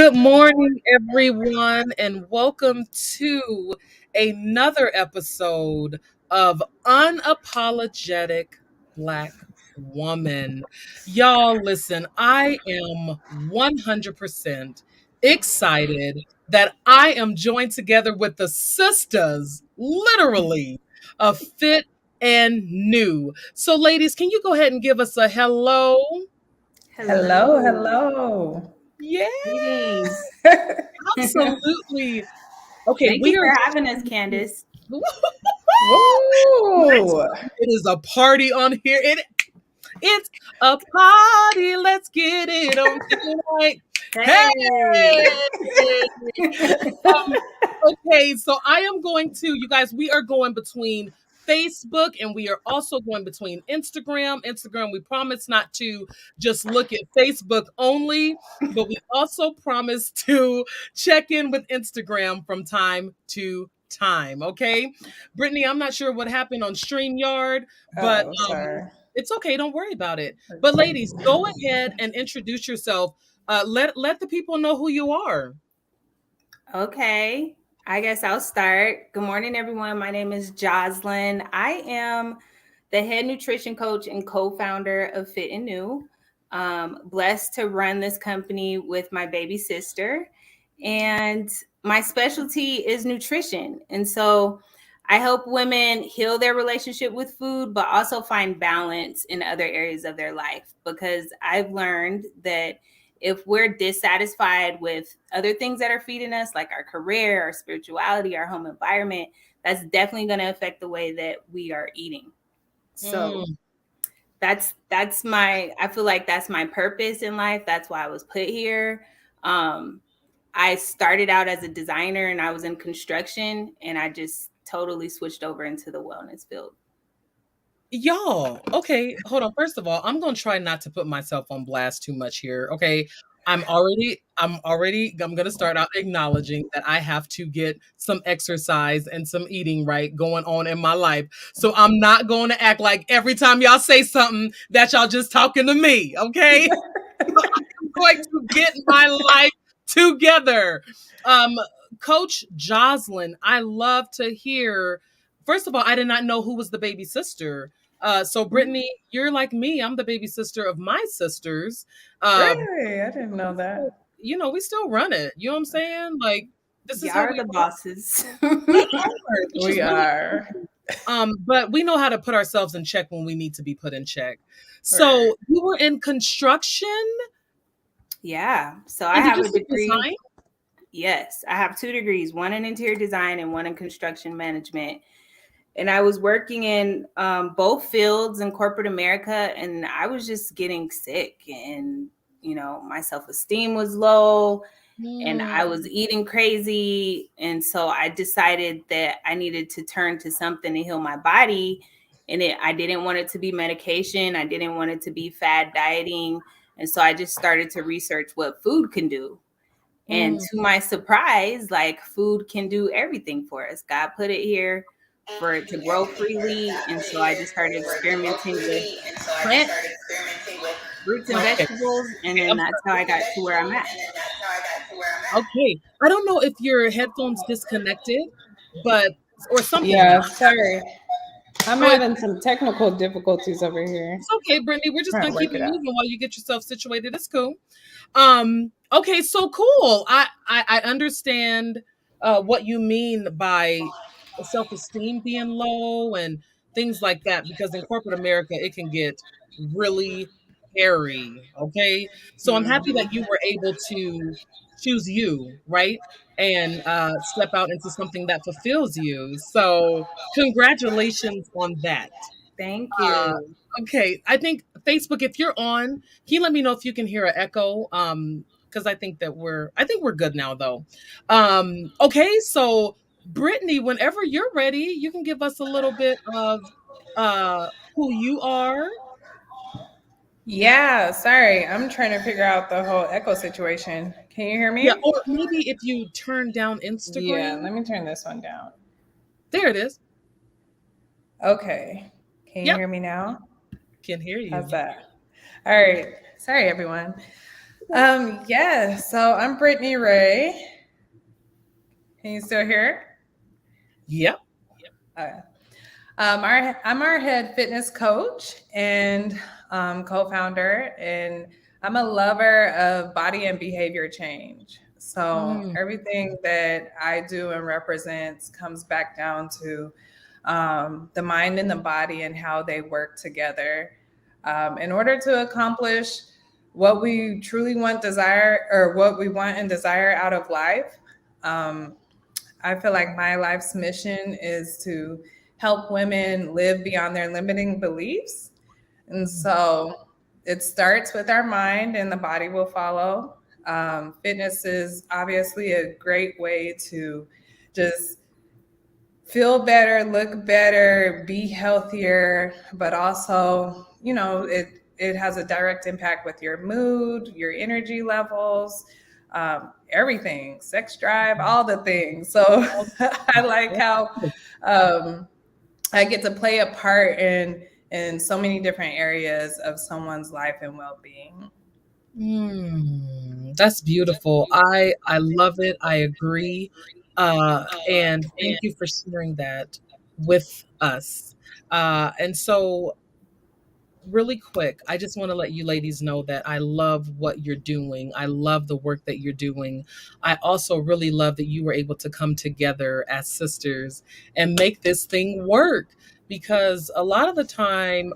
Good morning, everyone, and welcome to another episode of Unapologetic Black Woman. Y'all, listen, I am 100% excited that I am joined together with the sisters, literally, of Fit and New. So, ladies, can you go ahead and give us a hello? Hello, Hello. hello. Yeah, Greetings. absolutely. Okay, Thank we you are for having us, Candace. Woo! it is a party on here. It's a party. Let's get it on tonight. Hey. Hey! Um, okay, so I am going to, you guys, we are going between Facebook and we are also going between Instagram. Instagram, we promise not to just look at Facebook only, but we also promise to check in with Instagram from time to time. Okay, Brittany, I'm not sure what happened on StreamYard, but Oh, sorry. it's okay. Don't worry about it. But ladies, go ahead and introduce yourself. Let the people know who you are. Okay. I guess I'll start. Good morning, everyone. My name is Joslyn. I am the head nutrition coach and co-founder of Fit and New. Blessed to run this company with my baby sister. And my specialty is nutrition. And so I help women heal their relationship with food, but also find balance in other areas of their life. Because I've learned that if we're dissatisfied with other things that are feeding us, like our career, our spirituality, our home environment, that's definitely going to affect the way that we are eating. So Mm. that's my, I feel like that's my purpose in life. That's why I was put here. Um, I started out as a designer and I was in construction, and I just totally switched over into the wellness field. Y'all, okay, hold on. First of all, I'm gonna try not to put myself on blast too much here. Okay. I'm gonna start out acknowledging that I have to get some exercise and some eating right going on in my life. So I'm not going to act like every time y'all say something that y'all just talking to me, okay? I'm going to get my life together. Um, Coach Joslyn, I love to hear. First of all, I did not know who was the baby sister. So Brittany, you're like me. I'm the baby sister of my sisters. Uh, Really? I didn't know that. we still run it. You know what I'm saying? Like this is Y'all how are we the are. bosses. We are, which is We really are. but we know how to put ourselves in check when we need to be put in check. Right. So you were in construction Yeah. So I and did have you a say degree. design? Yes, I have 2 degrees, one in interior design and one in construction management. And I was working in both fields in corporate America, and I was just getting sick, and my self-esteem was low, and I Hmm. was eating crazy. And so I decided that I needed to turn to something to heal my body. And I didn't want it to be medication. I didn't want it to be fad dieting. And so I just started to research what food can do. And Mm. to my surprise, like, food can do everything for us. God put it here for it to grow freely. And so I just started experimenting with plants, fruits, and Okay. vegetables. And Okay, then that's how I got to where I'm at. okay. I don't know if your headphones disconnected, but or something Yeah, happened. sorry. I'm So having some technical difficulties over here. it's okay, Brittany. We're just Trying gonna to keep work it it out. moving while you get yourself situated. It's cool. Okay, so cool. I understand what you mean by self-esteem being low and things like that because in corporate America it can get really hairy. Okay. So I'm happy that Mhm. you were able to choose you, right? And step out into something that fulfills you. So congratulations on that. Thank Uh, you. okay, I think Facebook, if you're on, can you let me know if you can hear an echo? Because I think we're good now though. Okay, so Brittany, whenever you're ready, you can give us a little bit of who you are. Yeah, sorry. I'm trying to figure out the whole echo situation. Can you hear Yeah, me? or maybe if you turn down Yeah, Instagram. let me turn this one down. There it is. Okay. Can you Yep, hear me now? can hear How's you. that? All right. Sorry, everyone. So I'm Brittany Ray. Can you still hear? Yep. Okay. I'm our head fitness coach and co-founder, and I'm a lover of body and behavior change. So Mm. everything that I do and represents comes back down to the mind and the body and how they work together in order to accomplish what we truly want, desire, or what we want and desire out of life. Um, I feel like my life's mission is to help women live beyond their limiting beliefs. And so it starts with our mind, and the body will follow. Fitness is obviously a great way to just feel better, look better, be healthier, but also, it has a direct impact with your mood, your energy levels, everything, sex drive, all the things. So I like how I get to play a part in so many different areas of someone's life and well-being. That's beautiful. I love it. I agree. And thank you for sharing that with us. And so really quick, I just want to let you ladies know that I love what you're doing. I love the work that you're doing. I also really love that you were able to come together as sisters and make this thing work, because a lot of the time,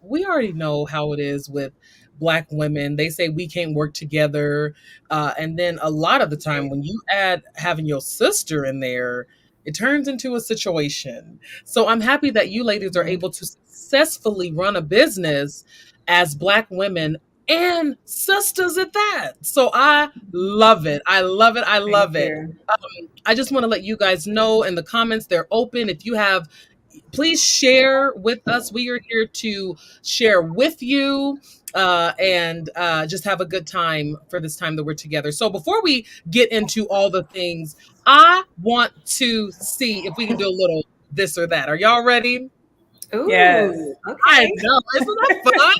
we already know how it is with Black women. They say we can't work together. And then a lot of the time, when you add having your sister in there, it turns into a situation. So I'm happy that you ladies are able to successfully run a business as Black women and sisters at that. So I love it. I love it. I Thank love it. you. I just want to let you guys know in the comments, they're open. If you have, please share with us. We are here to share with you and just have a good time for this time that we're together. So before we get into all the things, I want to see if we can do a little this or that. Are y'all ready? Yes. Ooh, I okay. know. Isn't that fun?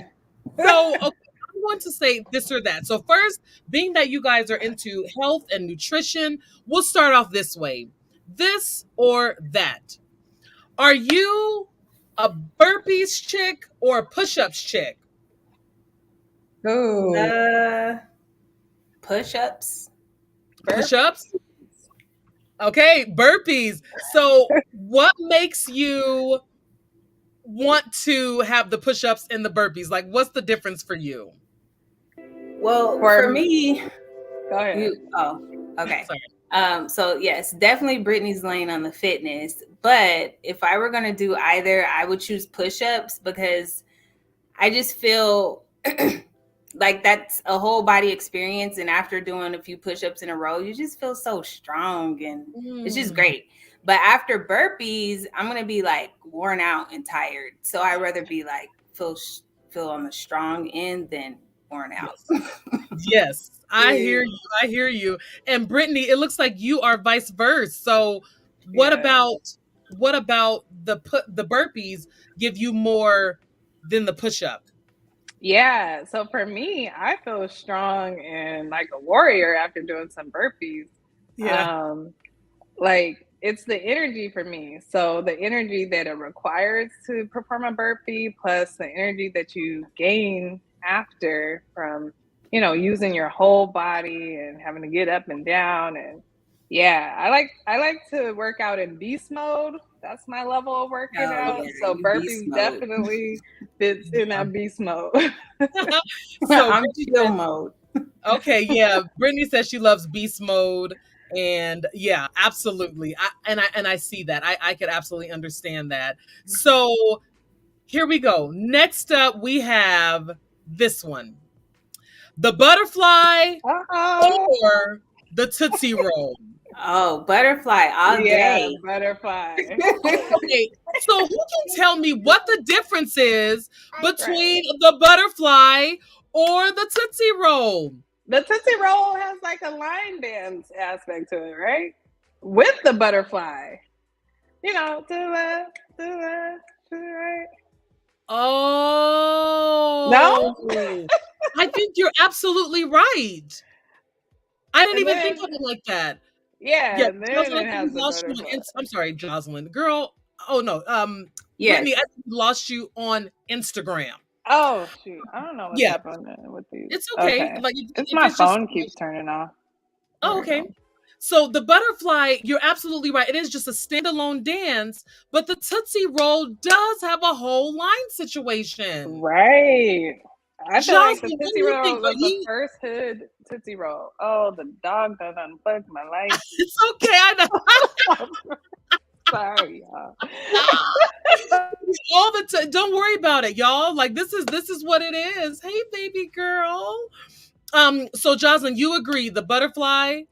So, okay, I'm going to say this or that. So, first, being that you guys are into health and nutrition, we'll start off this way: this or that. Are you a burpees chick or a push ups chick? Ooh. Uh, Push-ups. Push ups? Okay, burpees. So, what makes you want to have the push ups and the burpees? Like, what's the difference for you? Well, For for me, Go ahead. okay. Sorry. So yes, definitely Brittany's lane on the fitness. But if I were gonna do either, I would choose push-ups because I just feel like that's a whole body experience. And after doing a few push-ups in a row, you just feel so strong and it's just Mm, great. But after burpees, I'm gonna be like worn out and tired. So I'd rather be like feel on the strong end than worn out. yes. Yes, I hear Yeah. you. I hear you. And Brittany, it looks like you are vice versa. So, what Yeah. about the burpees give you more than the push up? Yeah, so for me, I feel strong and like a warrior after doing some burpees. Yeah. Um, like it's the energy for me. So the energy that it requires to perform a burpee plus the energy that you gain after from, using your whole body and having to get up and down and yeah, I like to work out in beast mode. That's my level of working Oh out. yeah, So you beast burpees mode. definitely fits in that beast mode. So I'm Brittany chill said, mode. okay, yeah. Brittany says she loves beast mode. And yeah, absolutely. I see that. I could absolutely understand that. So here we go. Next up, we have this one: the butterfly Uh-oh. or the Tootsie Roll. Oh, butterfly all Yeah, day. butterfly. Okay, so who can tell me what the difference is Right. between the butterfly or the Tootsie Roll? The Tootsie Roll has like a line dance aspect to it, right? With the butterfly. To the left, to the left, to the right. No? Oh, I think you're absolutely right. I didn't And even think then, of it like that. yeah, Yeah, and then Joslyn, I it think has we the lost you butterfly. on I'm sorry, Joslyn. Girl, oh no. Yes. Brittney, I think we lost you on Instagram. Oh shoot, I don't know what's Yeah, happening with these. it's okay. Okay, Like it's if my it's just phone keeps turning off. oh, There we okay. go. So the butterfly, you're absolutely right. It is just a standalone dance, but the Tootsie Roll does have a whole line situation. Right. I feel like the Jocelyn, what do Tootsie you think? Roll Are was the you? first hood Tootsie Roll. Oh, the dog done unplugged my light. It's okay. I know. Sorry, y'all. All the time. Don't worry about it, y'all. Like this is what it is. Hey, baby girl. So Jocelyn, you agree the butterfly?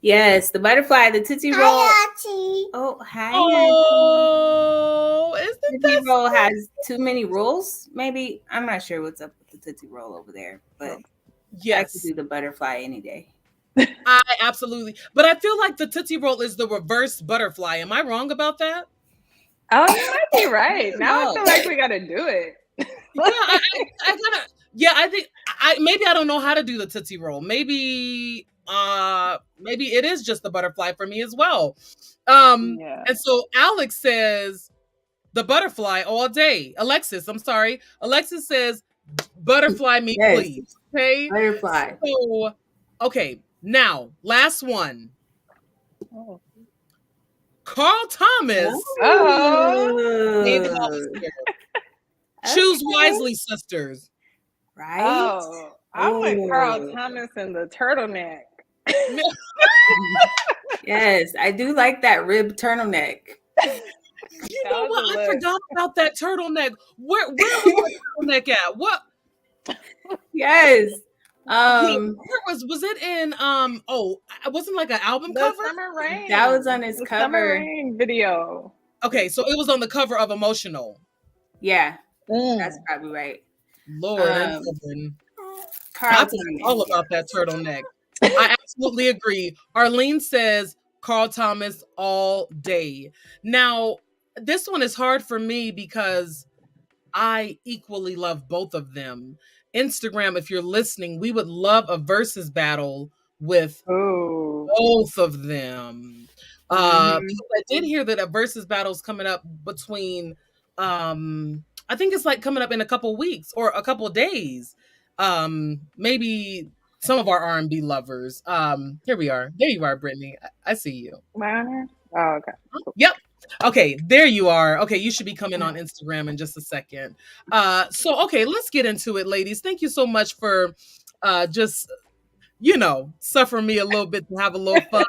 Yes, the butterfly, the Tootsie Roll. Oh, hi. Oh, isn't Tootsie that Roll has too many rolls. Maybe I'm not sure what's up with the Tootsie Roll over there, but I could yes? do the butterfly any day. I absolutely. But I feel like the Tootsie Roll is the reverse butterfly. Am I wrong about that? Oh, you might be right. Now I No. feel like we gotta do it. Yeah, I kind of. Yeah, I think maybe I don't know how to do the Tootsie Roll. Maybe it is just the butterfly for me as well. Yeah. And so Alex says the butterfly all day. Alexis, I'm sorry. Alexis says butterfly me, Yes. please. Okay. Butterfly. So, okay. Now, last one. Oh. Carl Thomas. Oh. Made it all clear. Choose wisely, sisters. Right? Oh, I went Carl Thomas and the turtleneck. Yes, I do like that rib turtleneck. You know what? I forgot about that turtleneck. Where was the turtleneck at? What? Yes. Where was it in? It wasn't like an album cover. Summer Rain. That was on his cover. Summer Rain video. Okay, so it was on the cover of Emotional. Yeah, that's probably right. Lord and heaven. Carl All about that turtleneck. I absolutely agree. Arlene says Carl Thomas all day. Now, this one is hard for me because I equally love both of them. Instagram, if you're listening, we would love a versus battle with both of them. Because I did hear that a versus battle is coming up between I think it's like coming up in a couple weeks or a couple days. Maybe some of our R&B lovers. Here we are. There you are, Brittney. I see you. Oh, okay. Yep. Okay, there you are. Okay, you should be coming on Instagram in just a second. So okay, let's get into it, ladies. Thank you so much for just suffering me a little bit to have a little fun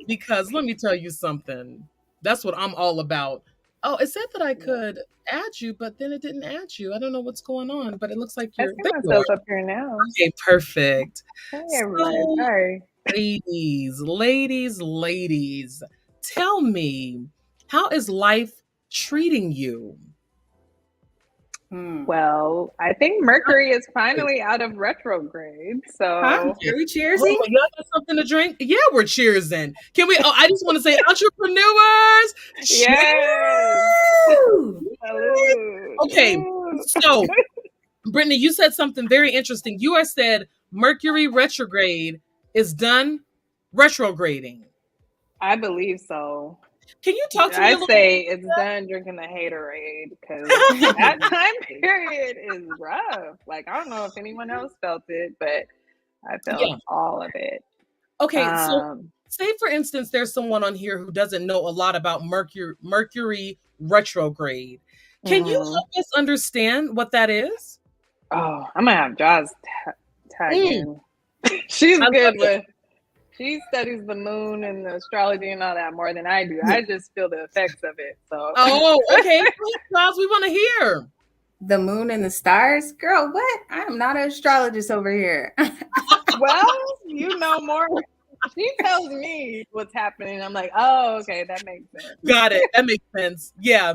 because let me tell you something. That's what I'm all about. Oh, it said that I could add you, but then it didn't add you. I don't know what's going on, but it looks like you're I see myself up here now. Okay, perfect. Hey, everybody. Sorry. Ladies, tell me, how is life treating you? Well, I think Mercury is finally out of retrograde. So are we cheersing? Oh, y'all got something to drink? Yeah, we're cheersing. Can we? Oh, I just want to say, entrepreneurs. Yes. Okay, so Brittney, you said something very interesting. You said Mercury retrograde is done retrograding. I believe so. Can you talk to me? I say it's done drinking the haterade because that time period is rough. Like I don't know if anyone else felt it, but I felt all of it. Okay, so say for instance, there's someone on here who doesn't know a lot about Mercury retrograde. Can you help us understand what that is? Oh, I'm gonna have Jaws tag in. She's good with. She studies the moon and the astrology and all that more than I do. I just feel the effects of it. So. Oh, okay, Jaws, we want to hear the moon and the stars, girl. What? I am not an astrologist over here. Well, you know more. She tells me what's happening. I'm like, oh, okay, that makes sense. Got it. That makes sense. Yeah.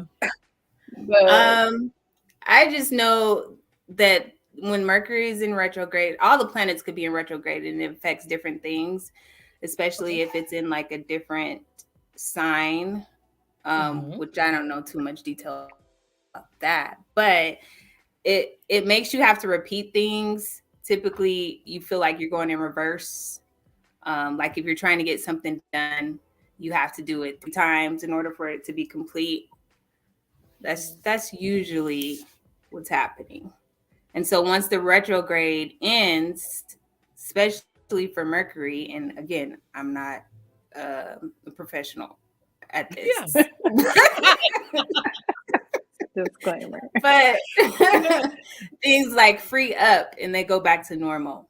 I just know that when Mercury is in retrograde, all the planets could be in retrograde and it affects different things, especially if it's in like a different sign, which I don't know too much detail about that. But it makes you have to repeat things. Typically, you feel like you're going in reverse. Like if you're trying to get something done, you have to do it 3 times in order for it to be complete. That's usually what's happening. And so once the retrograde ends, especially for Mercury, and again, I'm not a professional at this. Yeah. Disclaimer. But things like free up and they go back to normal.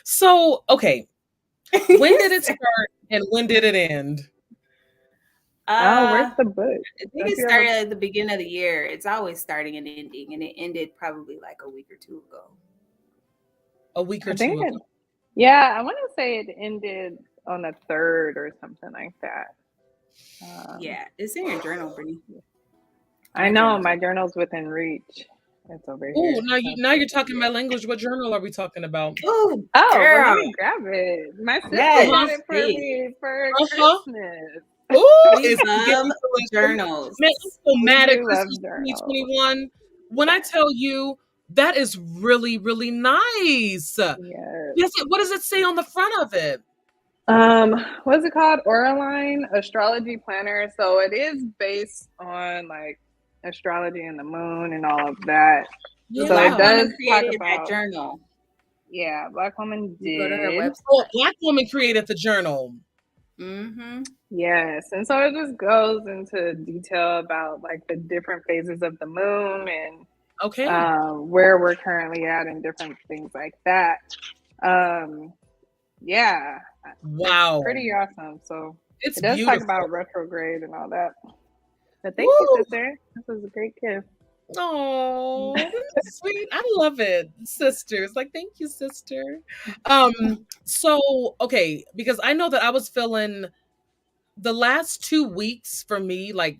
So, okay. When did it start and when did it end? Where's the book? I think it started at the beginning of the year. It's always starting and ending, and it ended probably like a week or two ago. A week or two ago. Yeah, I want to say it ended on the 3rd or something like that. Yeah, it's in your journal, Brittney. I know my journal's within reach. It's over here. Oh, now you're talking my language. What journal are we talking about? Oh, well, let me grab it. My sister got it for me for Christmas. Oh, it's journals. Man, I'm so mad at Christmas 2021. When I tell you that is really, really nice. Yes. What does it say on the front of it? What's it called? Oraline Astrology Planner. So it is based on like astrology and the moon and all of that. Yeah, so Black it does talk about that journal. Yeah, Black woman did. Go to her website. Oh, Black woman created the journal. Mm-hmm. Yes, and so it just goes into detail about like the different phases of the moon and where we're currently at and different things like that. Yeah. Wow. It's pretty awesome. So it does beautiful. talk about retrograde and all that. But thank you, sister. This was a great gift. Oh, sweet. I love it. Sisters. Like, thank you, sister. So, okay, because I know that I was feeling the last 2 weeks for me, like,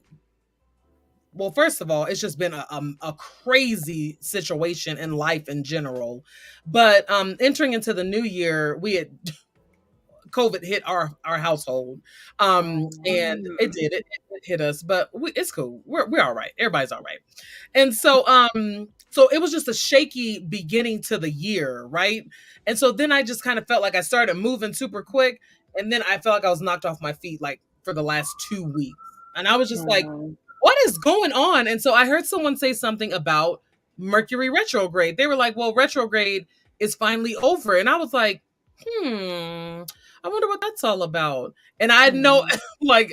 well, first of all, it's just been a crazy situation in life in general. But entering into the new year, we had COVID hit our household, and it did. It hit us, but it's cool. We're all right. Everybody's all right. And so so it was just a shaky beginning to the year, right? And so then I just kind of felt like I started moving super quick, and then I felt like I was knocked off my feet like for the last 2 weeks, and I was just like, what is going on? And so I heard someone say something about Mercury retrograde. They were like, well, retrograde is finally over, and I was like, I wonder what that's all about. And I know, like,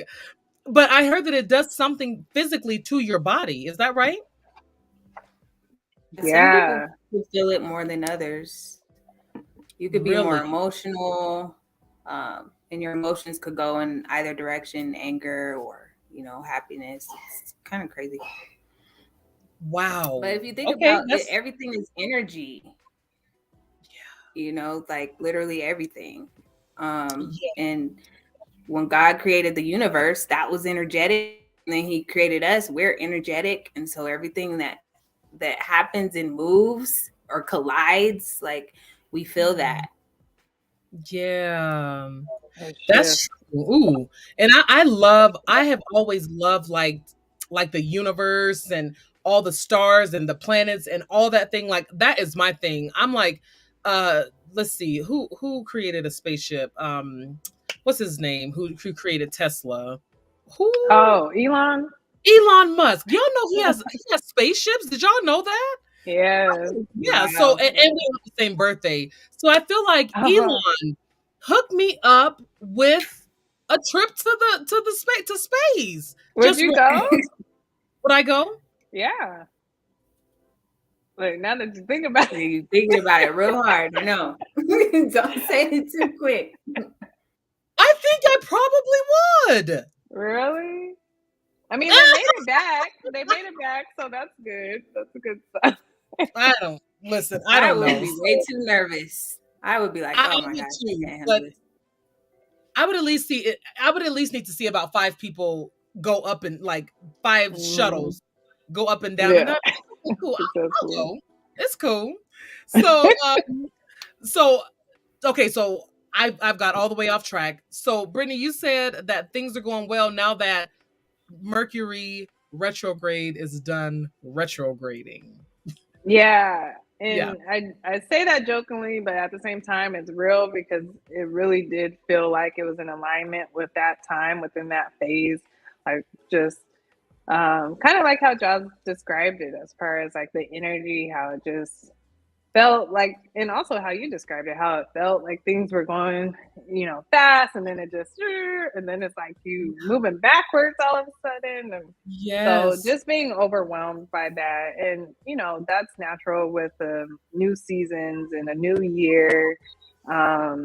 but I heard that it does something physically to your body. Is that right? Yeah. Some people feel it more than others. You could be more emotional, and your emotions could go in either direction, anger or, happiness. It's kind of crazy. Wow. But if you think about it, everything is energy. Yeah. Like literally everything. And when God created the universe, that was energetic. And then he created us, we're energetic. And so everything that happens and moves or collides, like we feel that. Yeah. That's true. Ooh. And I have always loved like the universe and all the stars and the planets and all that thing. Like that is my thing. I'm like, let's see, who created a spaceship? What's his name? Who created Tesla? Who? Oh, Elon Musk. Y'all know he has spaceships. Did y'all know that? Yeah. Yeah. Wow. So and we have the same birthday. So I feel like Elon hooked me up with a trip to space. Would you go? Would I go? Yeah. Like now that you think about it, you're thinking about it real hard. No, don't say it too quick. I think I probably would. Really? I mean, they made it back. So that's good. That's a good sign. I don't know. Would be way too nervous. I would be like, oh my gosh, I can't handle this. I would at least see it. I would at least need to see about 5 people go up and like 5 shuttles go up and down. Yeah. And that's cool. I'll go. It's cool. So, okay. So I've got all the way off track. So Brittney, you said that things are going well now that Mercury retrograde is done retrograding. Yeah. Yeah. And I say that jokingly, but at the same time, it's real because it really did feel like it was in alignment with that time within that phase. Like just kind of like how Josh described it as far as like the energy, how it just felt like, and also how you described it, how it felt like things were going, fast, and then it just, and then it's like you moving backwards all of a sudden. And so Yes. just being overwhelmed by that. And, that's natural with the new seasons and a new year. I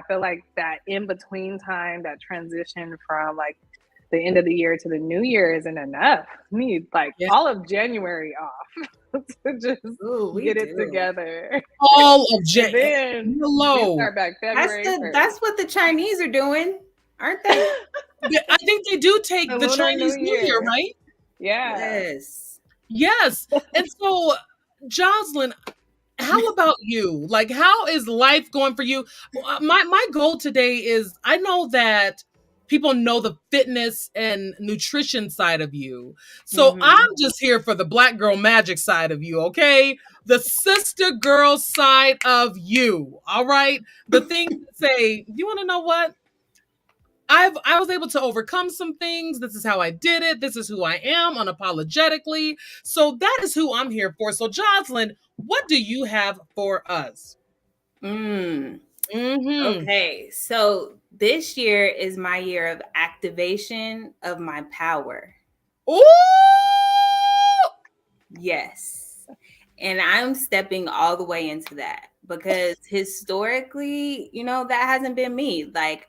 feel like that in between time, that transition from like the end of the year to the new year isn't enough. We need like all of January off to just get it together. All of then we start back February. That's what the Chinese are doing, aren't they? I think they do take the Chinese New Year, right? Yeah. Yes. And so, Joslyn, how about you? Like, how is life going for you? My goal today is, I know that people know the fitness and nutrition side of you. So I'm just here for the Black girl magic side of you, okay? The sister girl side of you, all right? The thing to say, you want to know what? I was able to overcome some things. This is how I did it. This is who I am unapologetically. So that is who I'm here for. So Joslyn, what do you have for us? Okay, so this year is my year of activation of my power. Ooh! Yes. And I'm stepping all the way into that because historically, that hasn't been me. Like,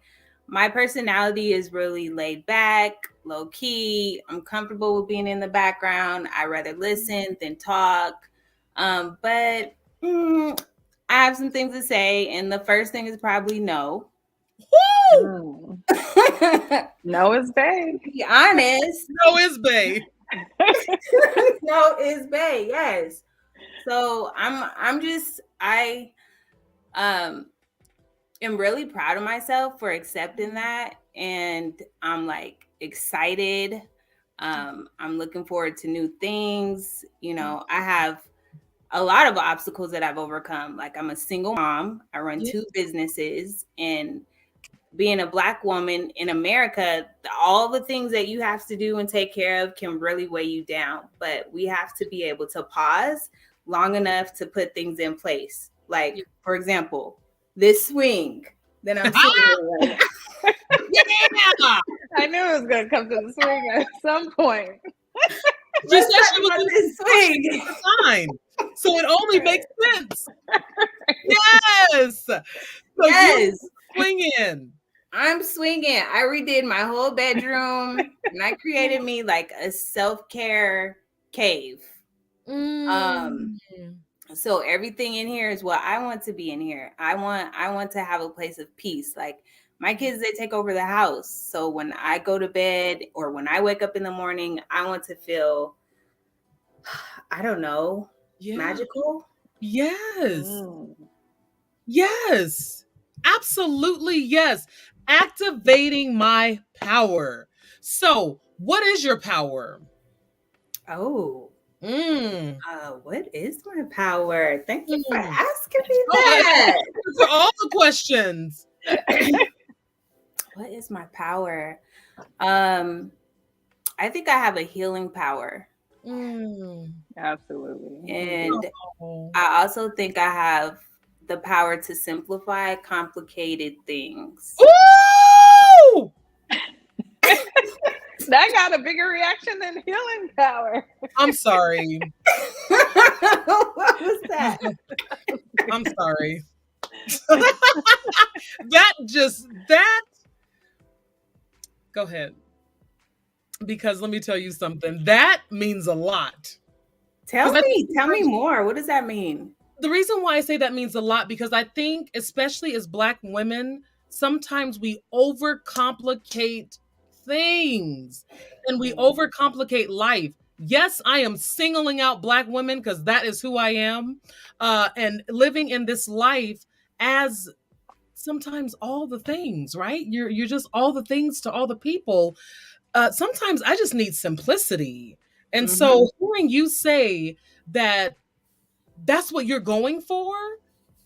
my personality is really laid back, low key. I'm comfortable with being in the background. I rather listen than talk. But I have some things to say. And the first thing is probably no. Woo! No is bae. Be honest. No is bae. No is bae. Yes. So I am really proud of myself for accepting that, and I'm like excited. I'm looking forward to new things. I have a lot of obstacles that I've overcome. Like, I'm a single mom. I run 2 businesses, and being a Black woman in America, all the things that you have to do and take care of can really weigh you down. But we have to be able to pause long enough to put things in place. Like, for example, this swing that I'm sitting on. Yeah! I knew it was going to come to the swing at some point. She said she was going to swing fine. So it only makes sense. Yes. So yes. Swinging. I'm swinging. I redid my whole bedroom and I created me like a self-care cave. So everything in here is what I want to be in here. I want to have a place of peace. Like, my kids, they take over the house. So when I go to bed or when I wake up in the morning, I want to feel, I don't know, magical. Yes. Yes. Absolutely. Yes. Activating my power. So, what is your power? Oh. What is my power? Thank you for asking me that. For all the questions. What is my power? I think I have a healing power. Absolutely. And I also think I have the power to simplify complicated things. Ooh! That got a bigger reaction than healing power. I'm sorry. What was that? I'm sorry. Go ahead. Because let me tell you something. That means a lot. Tell me more. What does that mean? The reason why I say that means a lot, because I think, especially as Black women, sometimes we overcomplicate things and we overcomplicate life. Yes, I am singling out Black women because that is who I am, and living in this life as sometimes all the things, right? You're just all the things to all the people. sometimes I just need simplicity. And Mm-hmm. so hearing you say that that's what you're going for,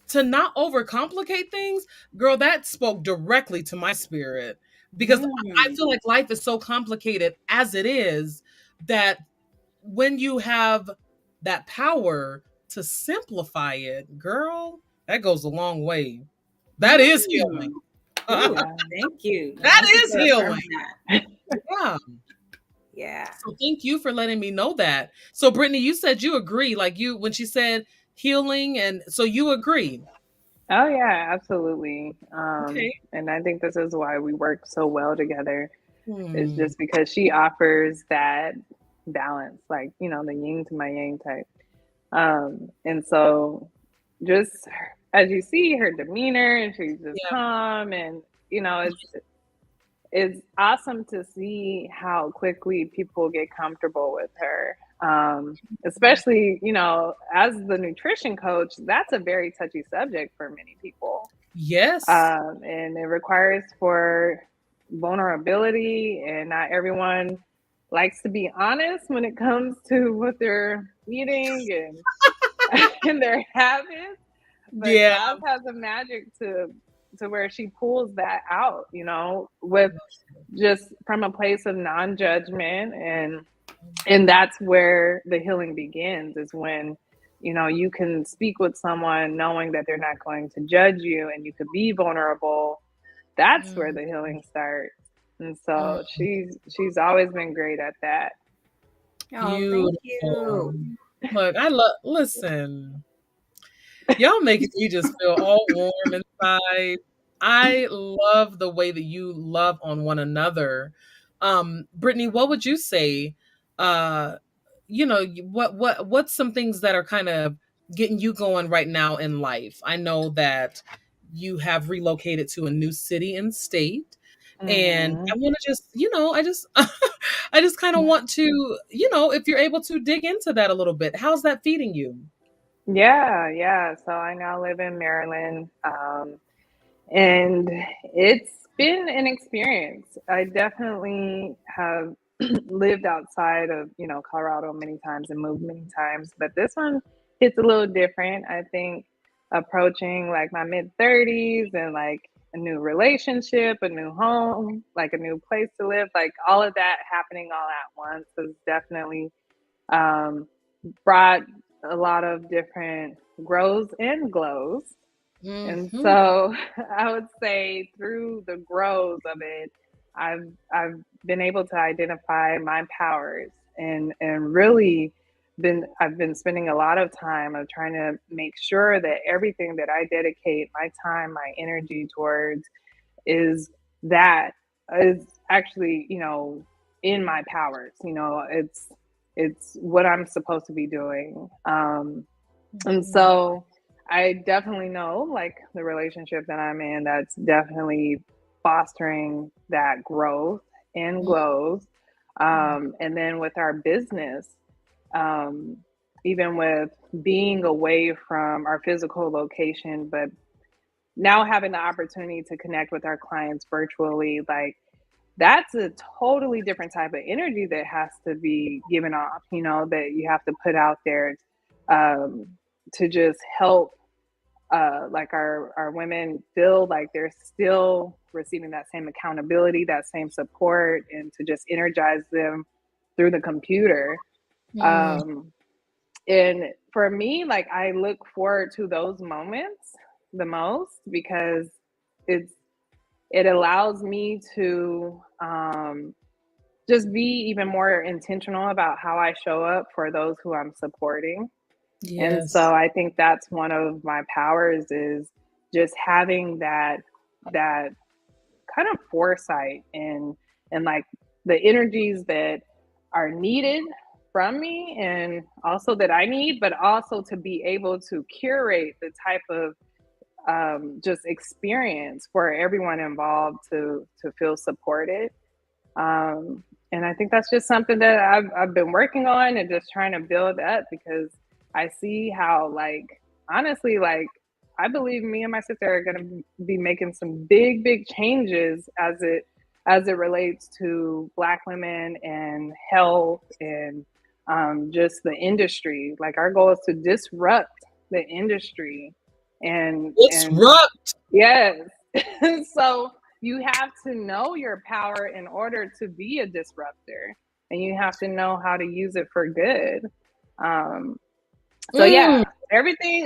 to not overcomplicate things, girl, that spoke directly to my spirit, because I Mm. feel like life is so complicated as it is, that when you have that power to simplify it, girl, that goes a long way. That is Mm. healing. Ooh, Yeah. thank you. That Thank you is for healing. affirming that. Yeah. Yeah. So thank you for letting me know that. So Brittany, you said you agree, like you when she said healing, and so you agree. Oh yeah, absolutely. Okay. And I think this is why we work so well together. Is Hmm. just because she offers that balance, like, the yin to my yang type. And so just as you see her demeanor, and she's just Yeah. calm, and it's awesome to see how quickly people get comfortable with her. Especially, as the nutrition coach, that's a very touchy subject for many people. Yes. And it requires for vulnerability, and not everyone likes to be honest when it comes to what they're eating and their habits. But Yeah. Job has a magic to where she pulls that out, with just from a place of non-judgment, and that's where the healing begins, is when you can speak with someone knowing that they're not going to judge you, and you could be vulnerable. That's where Mm, the healing starts. And so mm. she's always been great at that. Oh, thank Beautiful. you. Look, listen. Y'all making me just feel all warm inside. I love the way that you love on one another. Brittany, what would you say? Uh, what's some things that are kind of getting you going right now in life? I know that you have relocated to a new city and state. And I Hmm. want to just, I just kind of want to, if you're able to dig into that a little bit. How's that feeding you? Yeah, yeah. So I now live in Maryland. And it's been an experience. I definitely have lived outside of, Colorado many times and moved many times, but this one hits a little different. I think approaching like my mid 30s, and like a new relationship, a new home, like a new place to live, like all of that happening all at once has definitely um, brought a lot of different grows and glows. And Hmm. so I would say through the growth of it, I've been able to identify my powers, and really I've been spending a lot of time of trying to make sure that everything that I dedicate my time, my energy towards, is that is actually, in my powers. It's what I'm supposed to be doing. And so I definitely know, like, the relationship that I'm in, that's definitely fostering that growth and glows. And then with our business, um, even with being away from our physical location, but now having the opportunity to connect with our clients virtually, like, that's a totally different type of energy that has to be given off, that you have to put out there, um, to just help, like, our women feel like they're still receiving that same accountability, that same support, and to just energize them through the computer. Mm, Um, and for me, like, I look forward to those moments the most, because it's it allows me to, just be even more intentional about how I show up for those who I'm supporting. And yes. so I think that's one of my powers, is just having that kind of foresight, and like the energies that are needed from me, and also that I need, but also to be able to curate the type of, just experience for everyone involved to feel supported. Um, and I think that's just something that I've been working on, and just trying to build up, because I see how, like, honestly, like, I believe me and my sister are going to be making some big, big changes as it as it relates to Black women and health and just the industry. Like our goal is to disrupt the industry, and Disrupt. yes. So you have to know your power in order to be a disruptor, and you have to know how to use it for good. So yeah,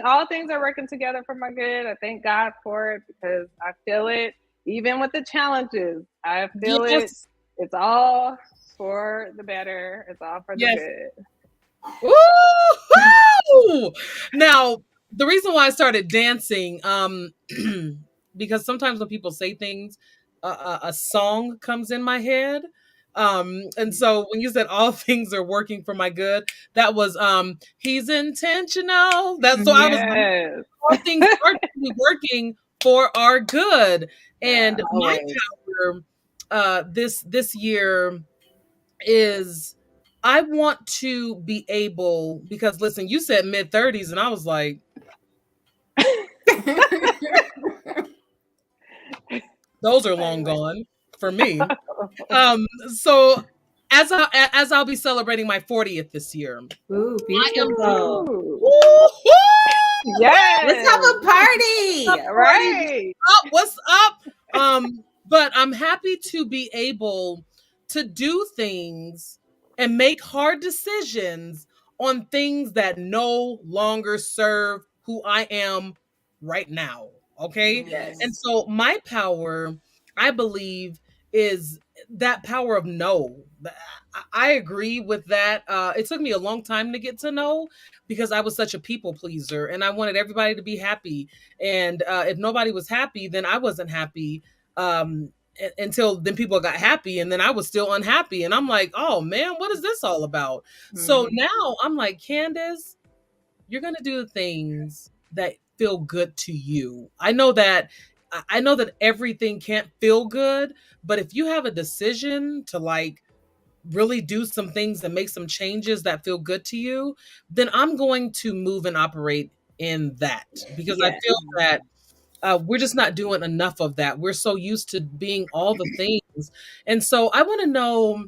all things are working together for my good. I thank God for it because I feel it. Even with the challenges, I feel it. It's all for the better. It's all for the good. Woo-hoo! Now, the reason why I started dancing, because sometimes when people say things, a song comes in my head. And so when you said all things are working for my good, that was he's intentional. That's so I was like, all things are working for our good. And my power this year is I want to be able, because listen, you said mid-30s and I was like, those are long gone for me. So as I'll be celebrating my 40th this year. Ooh, I am beautiful. Yes. Let's have a party. Right. What's up? But I'm happy to be able to do things and make hard decisions on things that no longer serve who I am right now. Okay. Yes. And so my power, I believe, is that power of no. I agree with that. It took me a long time to get to know because I was such a people pleaser and I wanted everybody to be happy. And if nobody was happy, then I wasn't happy. Until then people got happy and then I was still unhappy. And I'm like, oh man, what is this all about? So now I'm like, Candace, you're going to do the things that feel good to you. I know that everything can't feel good, but if you have a decision to like really do some things and make some changes that feel good to you, then I'm going to move and operate in that because I feel that we're just not doing enough of that. We're so used to being all the things. And so I want to know,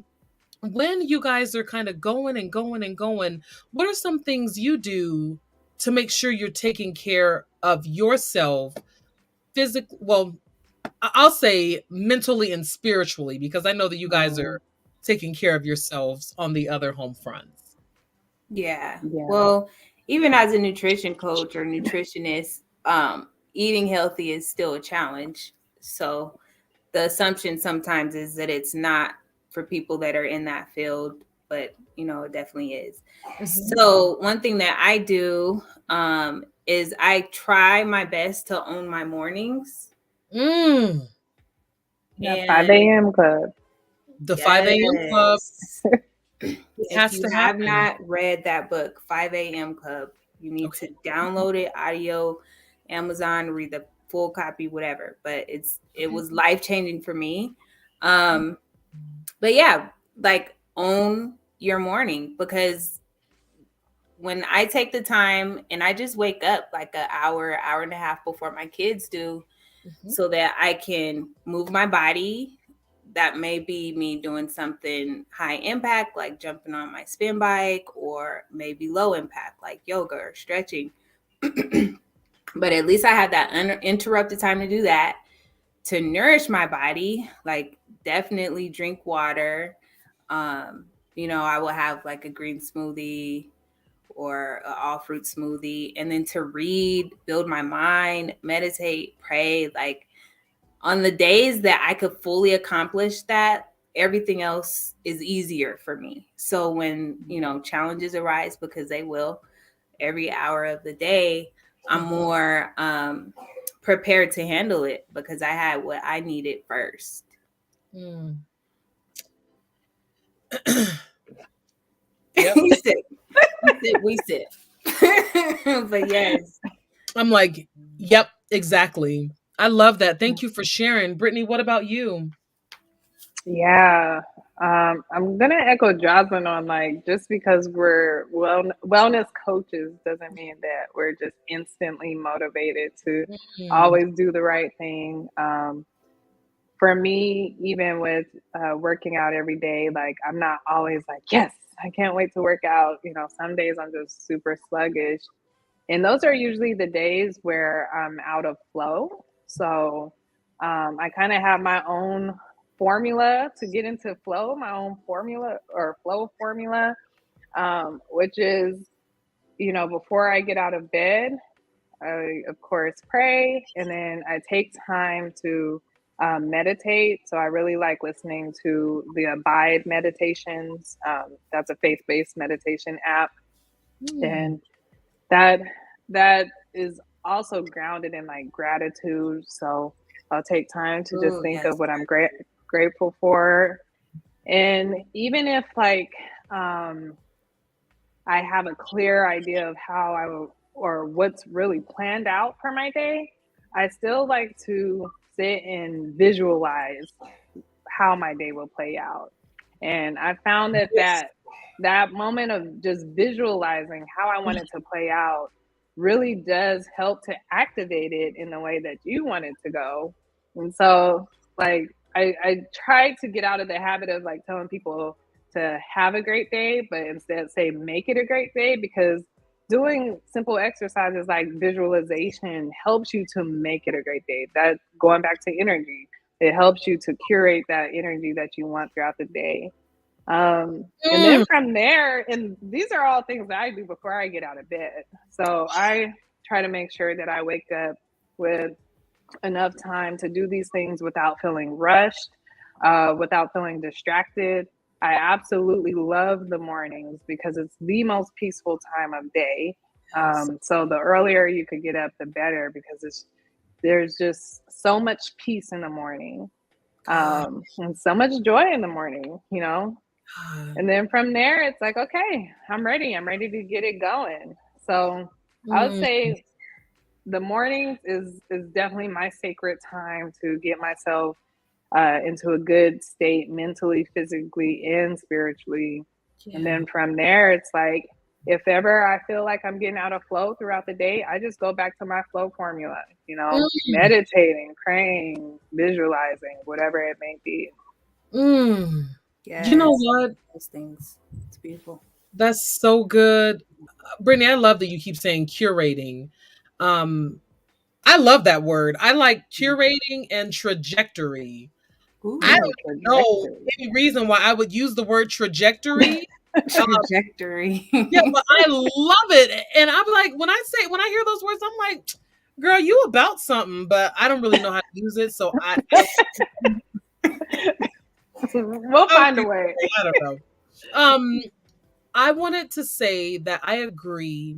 when you guys are kind of going and going and going, what are some things you do to make sure you're taking care of yourself physically? Well, I'll say mentally and spiritually, because I know that you guys are taking care of yourselves on the other home fronts. Yeah. Well, even as a nutrition coach or nutritionist, eating healthy is still a challenge. So the assumption sometimes is that it's not for people that are in that field, but it definitely is. So one thing that I do is I try my best to own my mornings. Yeah, 5 a.m. club. The 5 a.m. club. If you have not read that book, 5 a.m. Club, you need to download it, audio, Amazon, read the full copy, whatever. But it was life-changing for me. But yeah, like own your morning, because when I take the time and I just wake up like an hour and a half before my kids do, so that I can move my body. That may be me doing something high impact, like jumping on my spin bike, or maybe low impact, like yoga or stretching. But at least I have that uninterrupted time to do that, to nourish my body, like definitely drink water. I will have like a green smoothie or an all fruit smoothie, and then to read, build my mind, meditate, pray. Like on the days that I could fully accomplish that, everything else is easier for me. So when, challenges arise, because they will every hour of the day, I'm more prepared to handle it because I had what I needed first. Yep. we sit. But yes. I'm like, yep, exactly. I love that. Thank you for sharing. Brittney, what about you? Yeah. I'm going to echo Joslyn on like, just because we're wellness coaches doesn't mean that we're just instantly motivated to always do the right thing. for me, even with working out every day, like I'm not always like, yes, I can't wait to work out. Some days I'm just super sluggish. And those are usually the days where I'm out of flow. So I kind of have my own formula to get into flow, my own formula or flow formula, which is, before I get out of bed, I, of course, pray, and then I take time to meditate. So I really like listening to the Abide meditations. That's a faith-based meditation app, and that that is also grounded in like gratitude. So I'll take time to just think of what I'm grateful for, and even if like I have a clear idea of how I will or what's really planned out for my day, I still like to sit and visualize how my day will play out. And I found that moment of just visualizing how I want it to play out really does help to activate it in the way that you want it to go. And so like I try to get out of the habit of like telling people to have a great day, but instead say make it a great day, because doing simple exercises like visualization helps you to make it a great day. That going back to energy, it helps you to curate that energy that you want throughout the day. And then from there, and these are all things that I do before I get out of bed. So I try to make sure that I wake up with enough time to do these things without feeling rushed, without feeling distracted. I absolutely love the mornings because it's the most peaceful time of day. So the earlier you could get up, the better, because there's just so much peace in the morning, and so much joy in the morning, And then from there, it's like, okay, I'm ready. I'm ready to get it going. So I would say the mornings is definitely my sacred time to get myself into a good state mentally, physically, and spiritually. Yeah. And then from there, it's like, if ever I feel like I'm getting out of flow throughout the day, I just go back to my flow formula, meditating, praying, visualizing, whatever it may be. Yes. You know what? Those things. It's beautiful. That's so good. Brittney, I love that you keep saying curating. I love that word. I like curating and trajectory. Ooh, I don't know any reason why I would use the word trajectory. Trajectory. Yeah, but I love it. And I'm like, when I hear those words, I'm like, girl, you about something, but I don't really know how to use it. So we'll find a way. I don't know. I wanted to say that I agree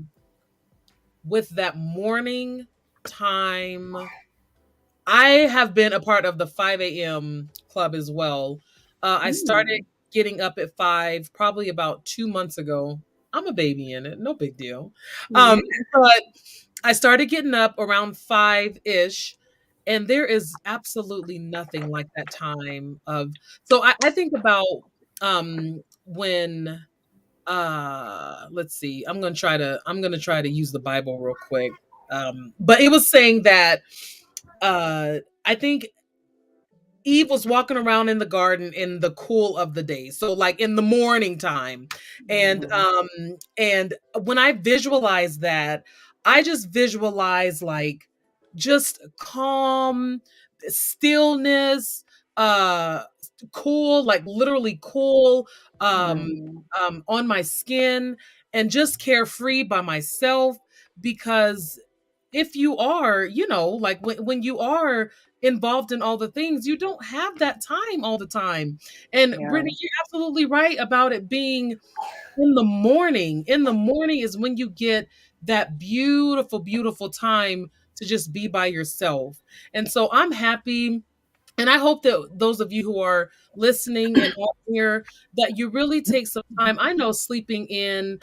with that morning time. I have been a part of the 5 a.m. club as well. I started getting up at 5 probably about 2 months ago. I'm a baby in it, no big deal. But I started getting up around 5-ish, and there is absolutely nothing like that time of. So I think about when let's see. I'm gonna try to use the Bible real quick. But it was saying that I think Eve was walking around in the garden in the cool of the day. So like in the morning time. And when I visualize that, I just visualize like just calm, stillness, cool, like literally cool on my skin, and just carefree by myself. Because if you are, like when you are involved in all the things, you don't have that time all the time. And Brittney, you're absolutely right about it being in the morning. In the morning is when you get that beautiful, beautiful time to just be by yourself. And so I'm happy. And I hope that those of you who are listening and out here, that you really take some time. I know sleeping in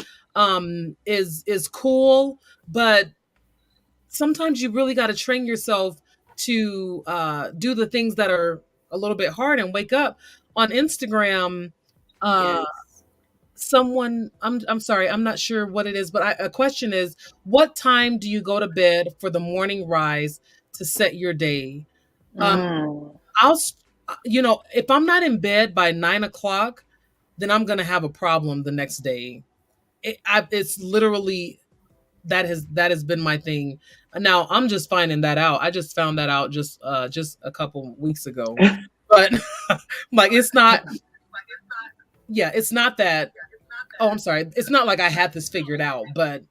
is cool, but sometimes you really got to train yourself to do the things that are a little bit hard and wake up. On Instagram, someone, I'm sorry, I'm not sure what it is, but a question is, what time do you go to bed for the morning rise to set your day? if I'm not in bed by 9 o'clock, then I'm gonna have a problem the next day. It's literally that has been my thing. Now I'm just finding that out. I just found that out just a couple weeks ago, but like it's not. Yeah, it's not that. Oh, I'm sorry. It's not like I had this figured out, but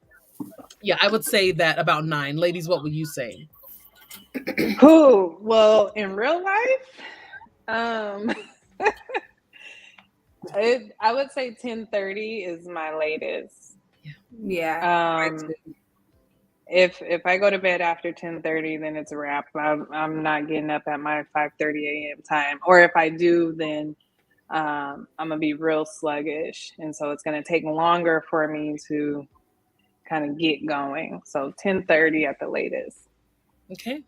yeah, I would say that about 9. Ladies, what would you say? Cool. Well, in real life, um, I would say 10:30 is my latest. Yeah. If I go to bed after 10:30, then it's a wrap. I'm not getting up at my 5:30 a.m. time. Or if I do, then I'm gonna be real sluggish, and so it's gonna take longer for me to kind of get going. So 10:30 at the latest. Okay,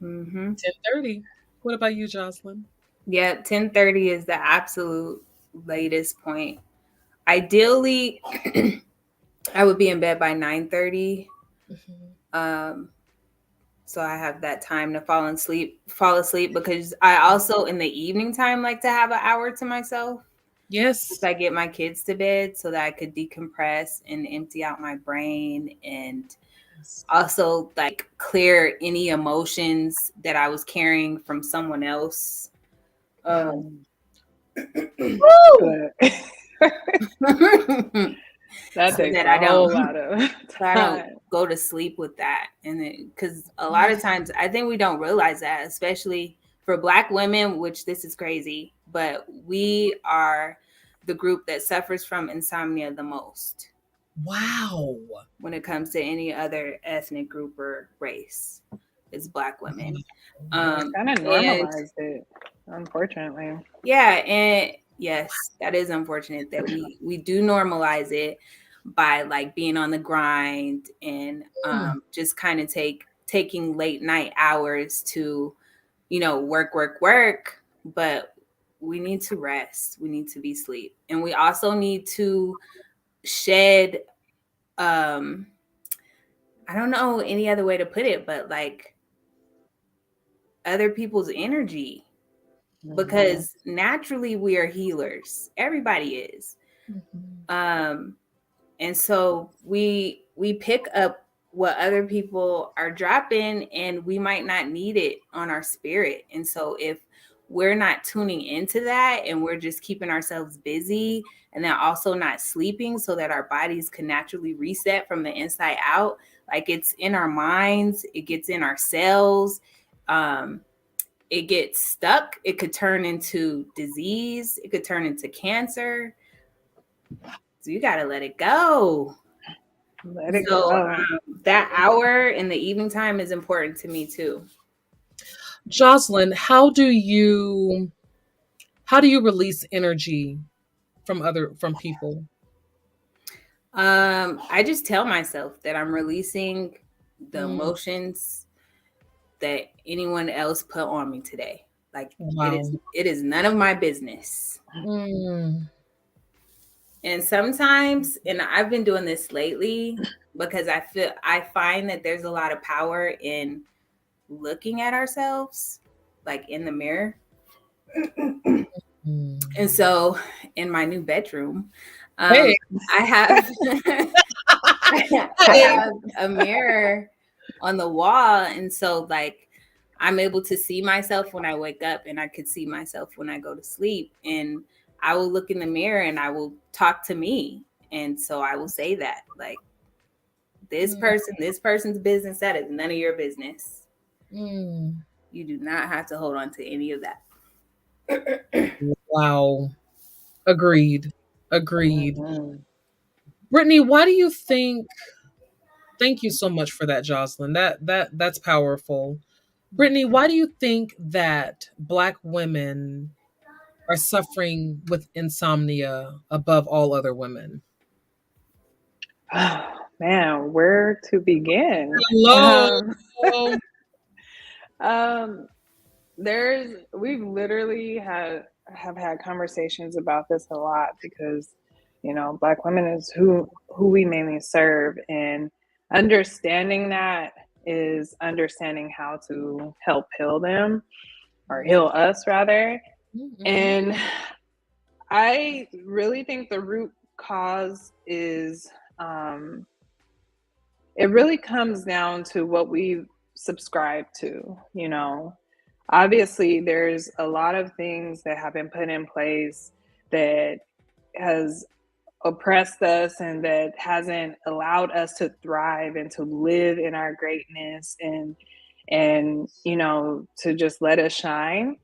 Mm-hmm. 10:30. What about you, Jocelyn? Yeah, 10:30 is the absolute latest point. Ideally, I would be in bed by 9:30. So I have that time to fall asleep because I also in the evening time like to have an hour to myself. Yes. If I get my kids to bed so that I could decompress and empty out my brain and also like clear any emotions that I was carrying from someone else. That so takes that a whole lot of time. So I don't go to sleep with that. And because a lot of times I think we don't realize that, especially for Black women, which this is crazy, but we are the group that suffers from insomnia the most. Wow. When it comes to any other ethnic group or race, it's Black women. Kind of normalized it, unfortunately. Yeah, and yes, that is unfortunate that we do normalize it by like being on the grind and just kind of taking late night hours to, work, but we need to rest. We need to be sleep. And we also need to shed I don't know any other way to put it, but like other people's energy. Because naturally we are healers. Everybody is. And so we pick up what other people are dropping and we might not need it on our spirit. And so if we're not tuning into that and we're just keeping ourselves busy and then also not sleeping so that our bodies can naturally reset from the inside out, like it's in our minds, it gets in our cells, it gets stuck. It could turn into disease. It could turn into cancer. So you got to let it go. Let it go. That hour in the evening time is important to me too. Joslyn, how do you release energy from people? I just tell myself that I'm releasing the emotions that anyone else put on me today. Like it is none of my business. And sometimes, and I've been doing this lately because I find that there's a lot of power in looking at ourselves like in the mirror. And so in my new bedroom, I have a mirror on the wall. And so like I'm able to see myself when I wake up and I could see myself when I go to sleep. And I will look in the mirror and I will talk to me. And so I will say that like this person's business, that is none of your business. You do not have to hold on to any of that. Wow. Agreed. Brittney, why do you think? Thank you so much for that, Jocelyn. That's powerful. Brittney, why do you think that Black women are suffering with insomnia above all other women? Oh, man, where to begin? Hello. We've literally have had conversations about this a lot because, Black women is who we mainly serve, and understanding that is understanding how to help heal them or heal us rather. Mm-hmm. And I really think the root cause is it really comes down to what we subscribe to, you know. Obviously, there's a lot of things that have been put in place that has oppressed us and that hasn't allowed us to thrive and to live in our greatness and you know, to just let us shine.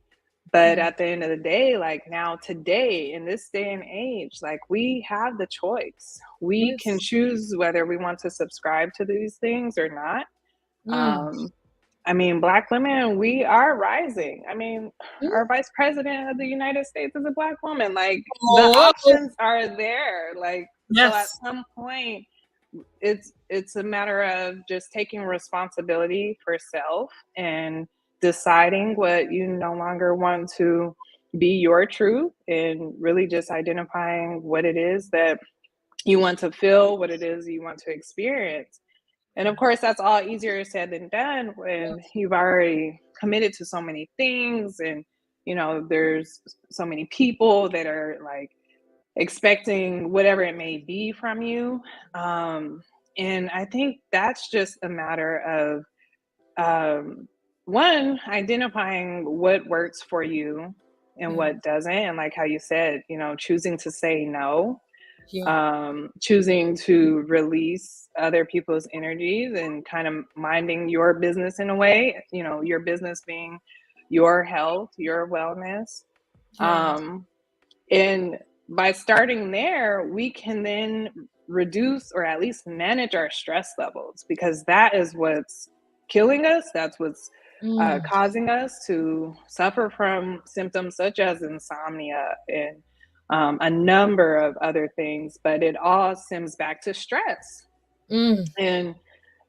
But at the end of the day, like now, today, in this day and age, like we have the choice. We can Yes. choose whether we want to subscribe to these things or not. Mm. I mean, Black women, we are rising. I mean, Mm. our vice president of the United States is a Black woman. Like the Oh, options are there. Like, so at yes. some point, it's a matter of just taking responsibility for self and deciding what you no longer want to be your truth, and really just identifying what it is that you want to feel, what it is you want to experience. And of course, that's all easier said than done when you've already committed to so many things, and you know, there's so many people that are like expecting whatever it may be from you. And I think that's just a matter of one, identifying what works for you and what doesn't. And like how you said, you know, choosing to say no, Yeah. choosing to release other people's energies and kind of minding your business in a way, you know, your business being your health, your wellness. Yeah. And by starting there, we can then reduce or at least manage our stress levels, because that is what's killing us. That's what's causing us to suffer from symptoms such as insomnia and a number of other things. But it all stems back to stress. And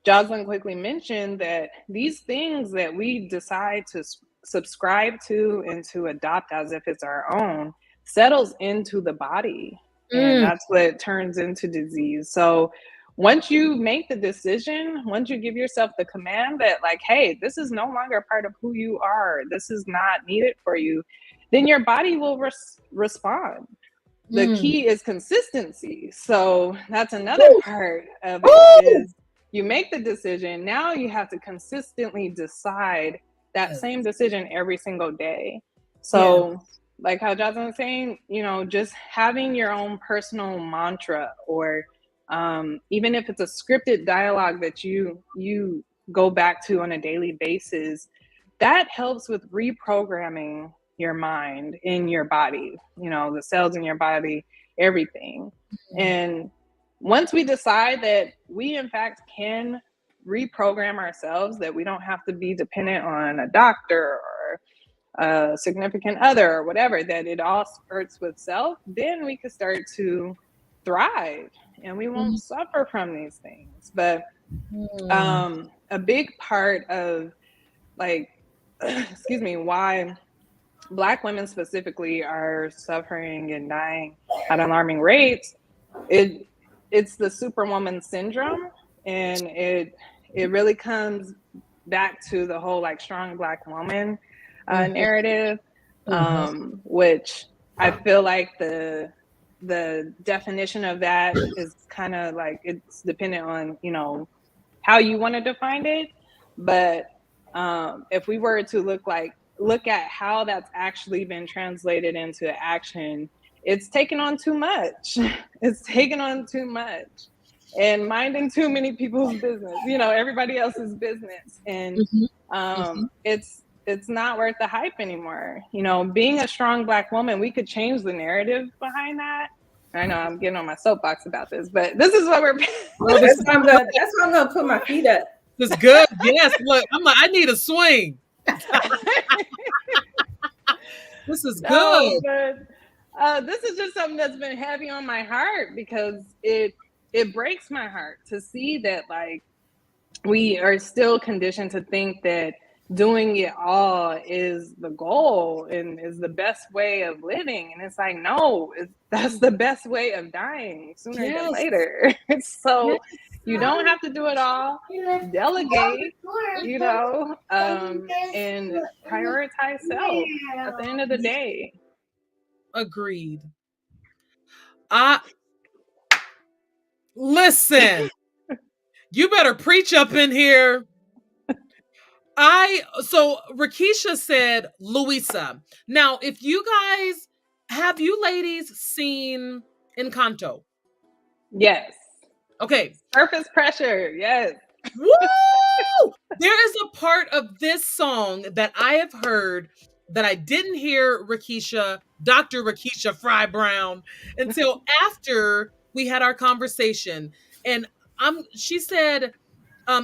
Joslyn quickly mentioned that these things that we decide to subscribe to and to adopt as if it's our own settles into the body. And that's what turns into disease. So once you make the decision, once you give yourself the command that, like, hey, this is no longer a part of who you are, this is not needed for you, then your body will respond. The key is consistency. So that's another part of it is you make the decision. Now you have to consistently decide that same decision every single day. So like how Jocelyn was saying, you know, just having your own personal mantra, or even if it's a scripted dialogue that you go back to on a daily basis, that helps with reprogramming your mind in your body, you know, the cells in your body, everything. And once we decide that we in fact can reprogram ourselves, that we don't have to be dependent on a doctor or a significant other or whatever, that it all starts with self, then we can start to thrive and we won't suffer from these things. But a big part of, like, excuse me, why Black women specifically are suffering and dying at alarming rates, it's the superwoman syndrome. And it really comes back to the whole like strong Black woman narrative, which I feel like the definition of that is kind of like, it's dependent on, you know, how you want to define it. But if we were to look at how that's actually been translated into action, it's taken on too much. It's taken on too much and minding too many people's business, you know, everybody else's business. And it's not worth the hype anymore. You know, being a strong Black woman, we could change the narrative behind that. I know I'm getting on my soapbox about this, but this is what we're. That's why I'm gonna put my feet up. It's good. Yes. Look, I'm like, I need a swing. This is good. But this is just something that's been heavy on my heart, because it breaks my heart to see that, like, we are still conditioned to think that doing it all is the goal and is the best way of living. And it's like, no, that's the best way of dying sooner than later. So You don't have to do it all. Delegate, and prioritize self at the end of the day. Agreed. I listen. You better preach up in here. So Rakisha said Luisa. Now, if you guys have you ladies seen Encanto? Yes. Okay. Surface pressure. Yes. Woo! There is a part of this song that I have heard that I didn't hear Dr. Rakisha Fry Brown, until after we had our conversation. And she said,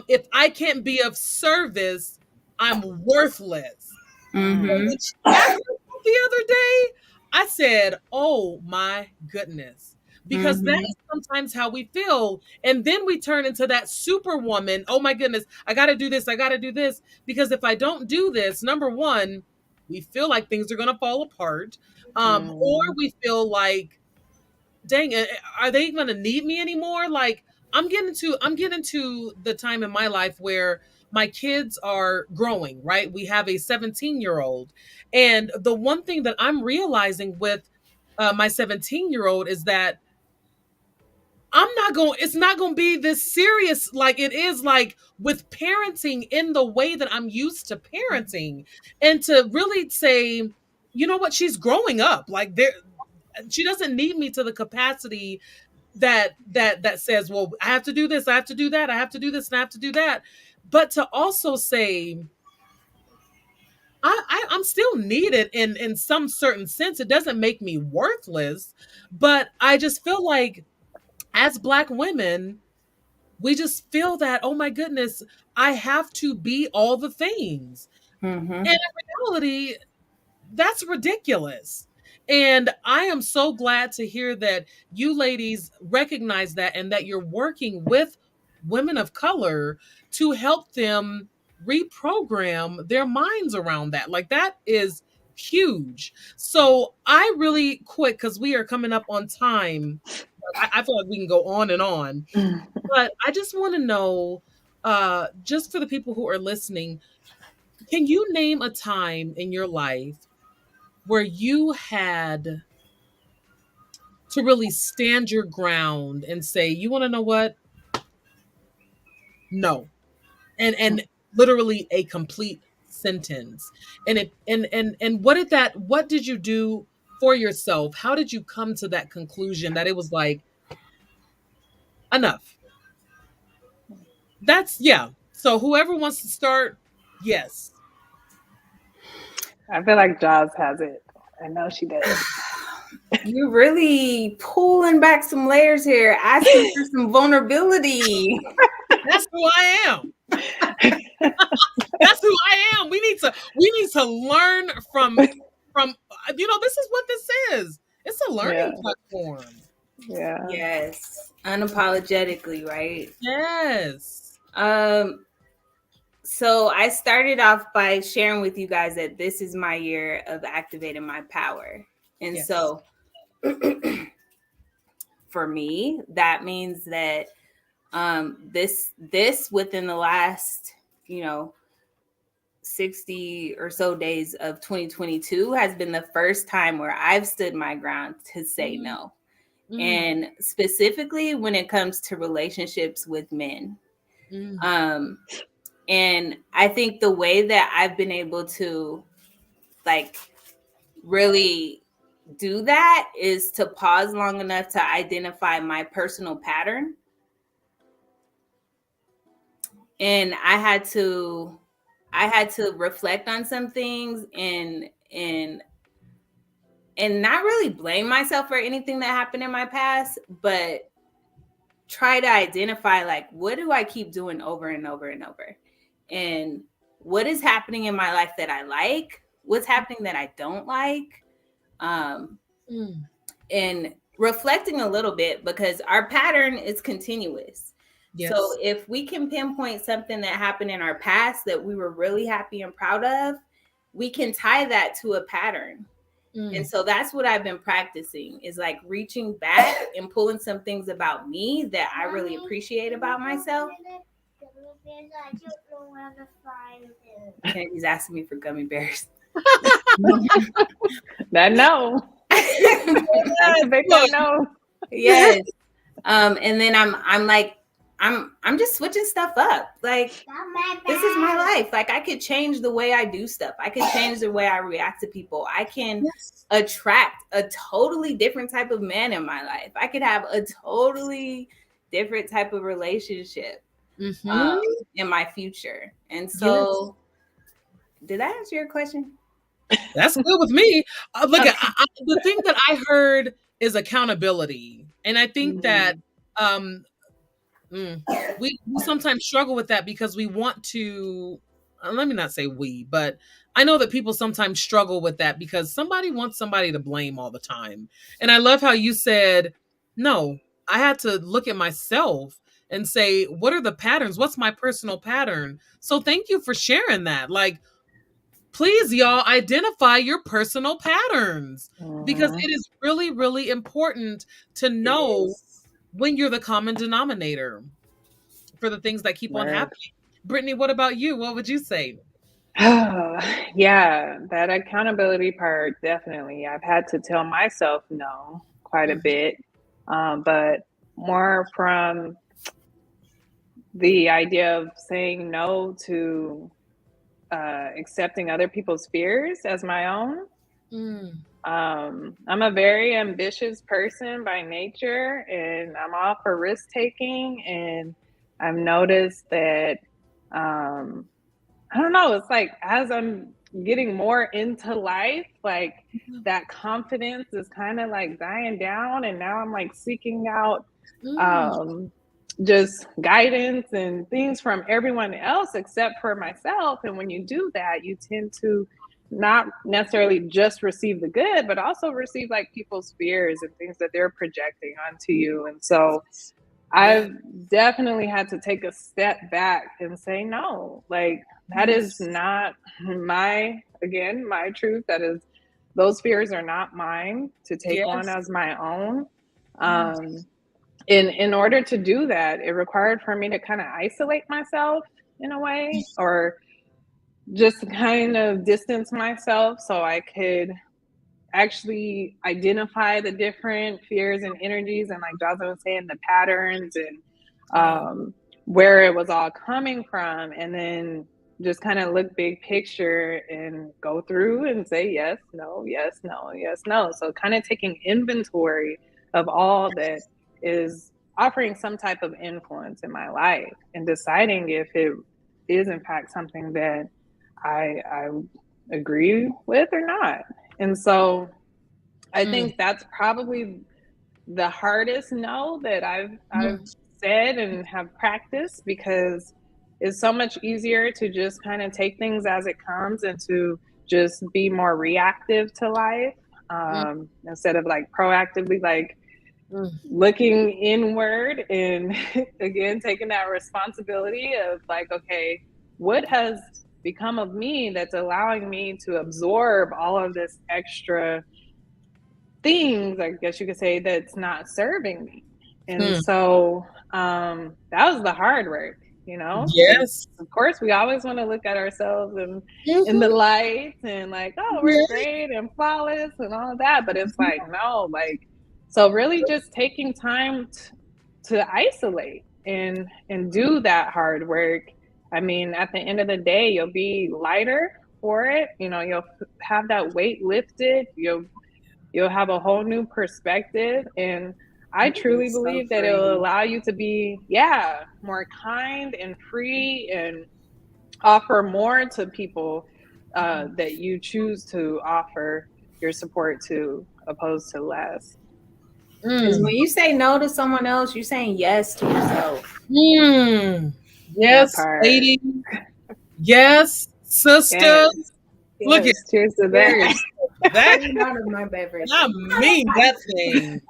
if I can't be of service, I'm worthless. Mm-hmm. When she asked me the other day, I said, oh my goodness. Because that is sometimes how we feel. And then we turn into that superwoman. Oh my goodness, I got to do this. I got to do this. Because if I don't do this, number one, we feel like things are going to fall apart. Or we feel like, dang, are they going to need me anymore? Like, I'm getting to the time in my life where my kids are growing, right? We have a 17-year-old. And the one thing that I'm realizing with my 17-year-old is that it's not going to be this serious like it is like with parenting in the way that I'm used to parenting. And to really say, you know what, she's growing up. Like she doesn't need me to the capacity that says, well, I have to do this, I have to do that, I have to do this, and I have to do that. But to also say, I'm still needed in some certain sense. It doesn't make me worthless, but I just feel like as Black women, we just feel that, oh my goodness, I have to be all the things. And in reality, that's ridiculous. And I am so glad to hear that you ladies recognize that and that you're working with women of color to help them reprogram their minds around that. Like, that is huge. So I really quick, because we are coming up on time. I feel like we can go on and on. But I just want to know, just for the people who are listening, can you name a time in your life where you had to really stand your ground and say, you want to know what? No. And literally a complete sentence. And what did you do for yourself? How did you come to that conclusion that it was like, enough? Yeah. So whoever wants to start, yes. I feel like Jaws has it. I know she does. You're really pulling back some layers here, asking for some vulnerability. That's who I am. That's who I am. We need to learn from this is what this is. It's a learning platform. Yeah. Yes. Unapologetically, right? Yes. So I started off by sharing with you guys that this is my year of activating my power. And so for me, that means that this within the last, 60 or so days of 2022 has been the first time where I've stood my ground to say no. And specifically when it comes to relationships with men. And I think the way that I've been able to really do that is to pause long enough to identify my personal pattern. And I had to reflect on some things and not really blame myself for anything that happened in my past, but try to identify what do I keep doing over and over and over? And what is happening in my life that I like? What's happening that I don't like? And reflecting a little bit, because our pattern is continuous. Yes. So if we can pinpoint something that happened in our past that we were really happy and proud of, we can tie that to a pattern. And so that's what I've been practicing, is like reaching back and pulling some things about me that I really appreciate about myself. Kennedy's asking me for gummy bears. That no. No. Yes. And then I'm just switching stuff up. Like, this is my life. Like, I could change the way I do stuff. I could change the way I react to people. I can attract a totally different type of man in my life. I could have a totally different type of relationship in my future. And so, did that answer your question? That's good with me. Look, the thing that I heard is accountability. And I think that we sometimes struggle with that because we want to, let me not say we, but I know that people sometimes struggle with that because somebody wants somebody to blame all the time. And I love how you said, no, I had to look at myself and say, what are the patterns? What's my personal pattern? So thank you for sharing that. Like, please, y'all, identify your personal patterns because it is really, really important to know when you're the common denominator for the things that keep on happening. Brittney, what about you? What would you say? Yeah, that accountability part, definitely. I've had to tell myself no quite a bit, but more from the idea of saying no to accepting other people's fears as my own. I'm a very ambitious person by nature, and I'm all for risk taking. And I've noticed that, I don't know, it's like as I'm getting more into life, like that confidence is kind of like dying down. And now I'm like seeking out just guidance and things from everyone else except for myself. And when you do that, you tend to not necessarily just receive the good, but also receive like people's fears and things that they're projecting onto you. And so I've definitely had to take a step back and say, no, like that is not my truth. That is, those fears are not mine to take on as my own. In order to do that, it required for me to kind of isolate myself in a way, or just kind of distance myself so I could actually identify the different fears and energies, and like Joslyn was saying, the patterns and where it was all coming from, and then just kind of look big picture and go through and say yes, no, yes, no, yes, no. So kind of taking inventory of all that is offering some type of influence in my life and deciding if it is in fact something that I agree with or not. And so I think that's probably the hardest no that I've said and have practiced, because it's so much easier to just kind of take things as it comes and to just be more reactive to life instead of like proactively like looking inward and again taking that responsibility of like, okay, what has become of me that's allowing me to absorb all of this extra things, I guess you could say, that's not serving me. And so that was the hard work, you know? Yes. Of course, we always want to look at ourselves and in the lights and like, oh, we're great and flawless and all of that. But it's like, no, like, so really just taking time to isolate and do that hard work. I mean, at the end of the day, you'll be lighter for it. You know, you'll have that weight lifted. You'll have a whole new perspective. And I truly believe that it'll allow you to be, more kind and free and offer more to people that you choose to offer your support to, opposed to less. Because when you say no to someone else, you're saying yes to yourself. Yes, lady. Yes, sister. Yes. Look at cheers to that. That out of my beverage. I mean that thing.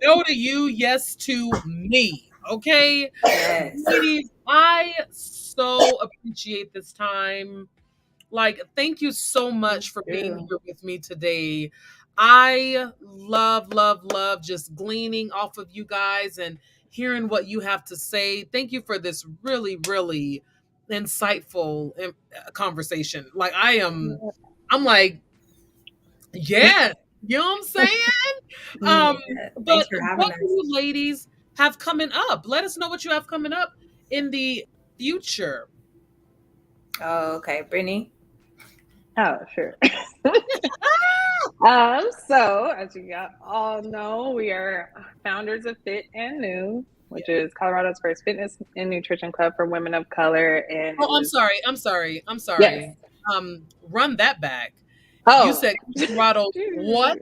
No to you, yes to me. Okay? Yes. Ladies, I so appreciate this time. Like, thank you so much for being you. here with me today. I love just gleaning off of you guys and hearing what you have to say. Thank you for this really insightful conversation. Like, I'm like, yeah, you know what I'm saying? Um, Thanks but for having what do us. you ladies have coming up? Let us know what you have coming up in the future. Oh, okay, Brittney. Oh, sure. So as you all know, we are founders of Fit and New, which is Colorado's first fitness and nutrition club for women of color. And Oh, it is, I'm yes. sorry. Run that back. You Oh, said Colorado what?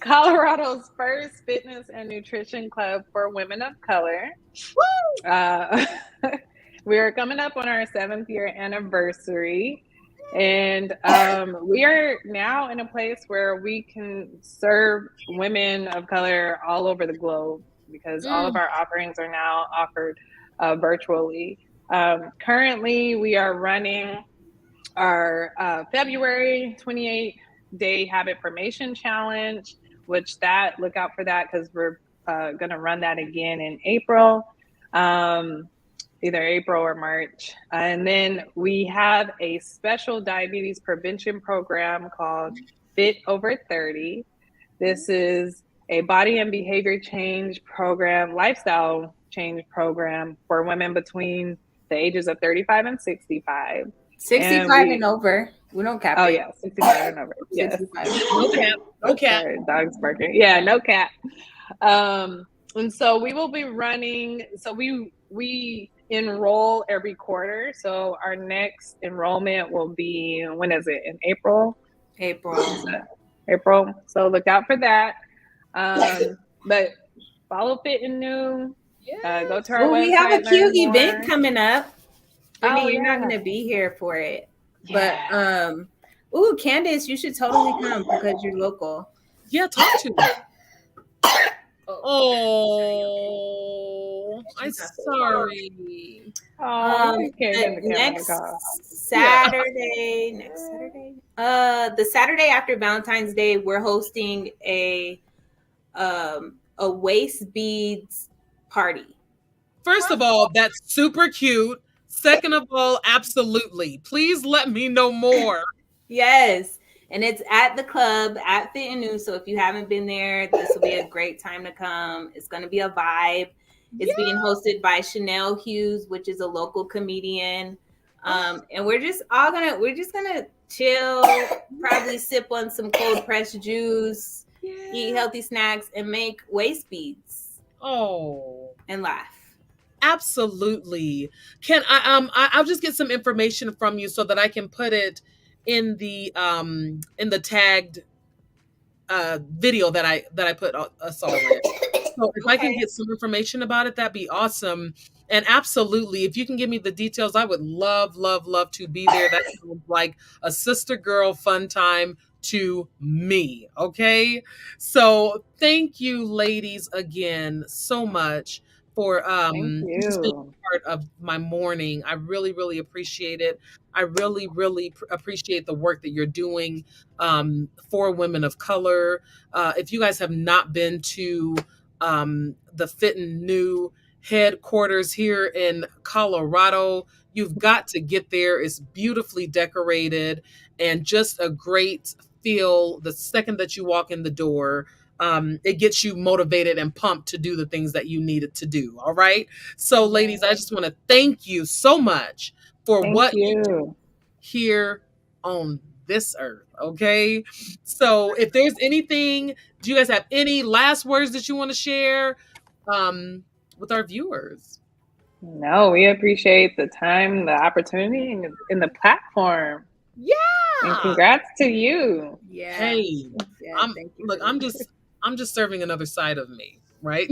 Colorado's first fitness and nutrition club for women of color. Woo! We are coming up on our 7th year anniversary. And we are now in a place where we can serve women of color all over the globe because all of our offerings are now offered virtually. Currently, we are running our February 28-day habit formation challenge, which look out for that because we're going to run that again in April. Either April or March. And then we have a special diabetes prevention program called Fit Over 30. This is a body and behavior change program, lifestyle change program for women between the ages of 35 and 65. 65 and over. We don't cap it. Oh, yeah, 65 and over. Yes. 65. No cap. No cap. Sorry, dog's barking. Yeah, no cap. And so we will be running. So we enroll every quarter. So our next enrollment will be, when is it? In April? April. So look out for that. But follow Fit and New. Go to our website. We have a cute event coming up. Brittney, you're not yeah. going to be here for it. Yeah. But Candace, you should totally come because you're local. Yeah, talk to me. Oh, I'm sorry. Next Saturday, the Saturday after Valentine's Day, we're hosting a waist beads party. First of all, that's super cute. Second of all, absolutely. Please let me know more. Yes. And it's at the club at Fit and New. So if you haven't been there, this will be a great time to come. It's going to be a vibe. It's being hosted by Chanel Hughes, which is a local comedian. And we're just gonna chill, probably sip on some cold pressed juice, eat healthy snacks, and make waist beads. Oh, and laugh. Absolutely. Can I'll just get some information from you so that I can put it in the tagged video that I put us all in. So if I can get some information about it, that'd be awesome. And absolutely, if you can give me the details, I would love to be there. That sounds like a sister girl fun time to me. Okay. So thank you, ladies, again so much for just being part of my morning. I really appreciate it. I really appreciate the work that you're doing for women of color. If you guys have not been to the Fit and New headquarters here in Colorado, you've got to get there. It's beautifully decorated and just a great feel the second that you walk in the door. It gets you motivated and pumped to do the things that you needed to do. All right. So, ladies, I just want to thank you so much for what you do here on this earth. Okay. So, if there's anything, do you guys have any last words that you want to share with our viewers? No, we appreciate the time, the opportunity, and the platform. Yeah. And congrats to you. Yeah. Hey, I'm just serving another side of me, right?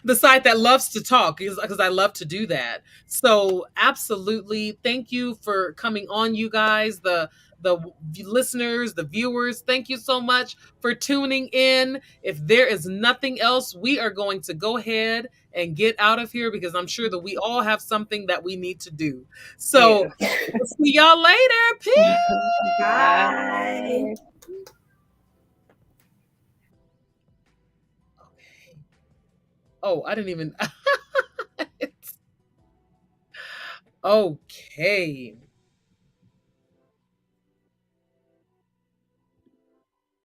The side that loves to talk because I love to do that. So absolutely. Thank you for coming on, you guys. The the listeners, the viewers, thank you so much for tuning in. If there is nothing else, we are going to go ahead and get out of here because I'm sure that we all have something that we need to do. So we'll see y'all later. Peace. Bye. Oh, I didn't even. Okay.